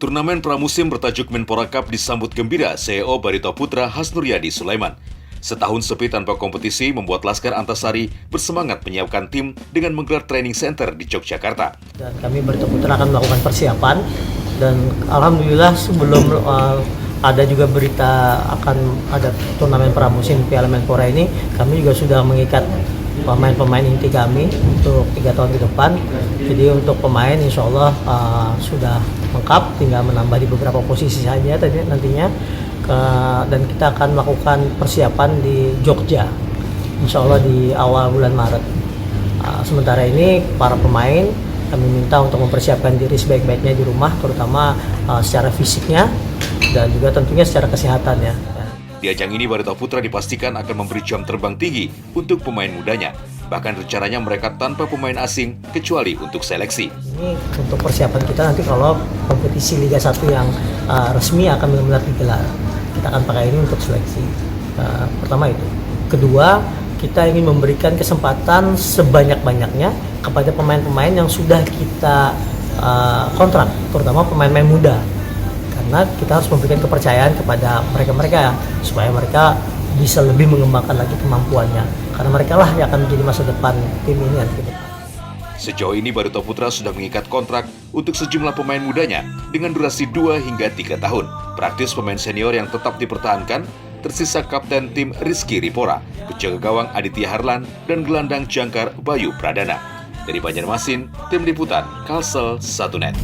Turnamen pramusim bertajuk Menpora Cup disambut gembira CEO Barito Putra Hasnuryadi Sulaiman. Setahun sepi tanpa kompetisi membuat Laskar Antasari bersemangat menyiapkan tim dengan menggelar training center di Yogyakarta. Dan kami Barito Putra akan melakukan persiapan dan alhamdulillah sebelum ada juga berita akan ada turnamen pramusim Piala Menpora ini, kami juga sudah mengikat pemain-pemain inti kami untuk 3 tahun ke depan. Jadi untuk pemain insya Allah sudah lengkap, tinggal menambah di beberapa posisi saja tadi nantinya. Dan kita akan melakukan persiapan di Jogja insya Allah di awal bulan Maret. Sementara ini para pemain kami minta untuk mempersiapkan diri sebaik-baiknya di rumah, terutama secara fisiknya dan juga tentunya secara kesehatan ya. Di ajang ini Barito Putra dipastikan akan memberi jam terbang tinggi untuk pemain mudanya. Bahkan rencananya mereka tanpa pemain asing kecuali untuk seleksi. Ini untuk persiapan kita nanti kalau kompetisi Liga 1 yang resmi akan benar-benar digelar. Kita akan pakai ini untuk seleksi. Pertama itu. Kedua, kita ingin memberikan kesempatan sebanyak-banyaknya kepada pemain-pemain yang sudah kita kontrak, terutama pemain-pemain muda. Karena kita harus memberikan kepercayaan kepada mereka-mereka supaya mereka bisa lebih mengembangkan lagi kemampuannya. Karena mereka lah yang akan menjadi masa depan tim ini nanti ke depan. Sejauh ini Barito Putra sudah mengikat kontrak untuk sejumlah pemain mudanya dengan durasi 2 hingga 3 tahun. Praktis pemain senior yang tetap dipertahankan tersisa kapten tim Rizky Ripora, penjaga gawang Aditya Harlan, dan gelandang jangkar Bayu Pradana. Dari Banjarmasin, tim liputan Kalsel 1net.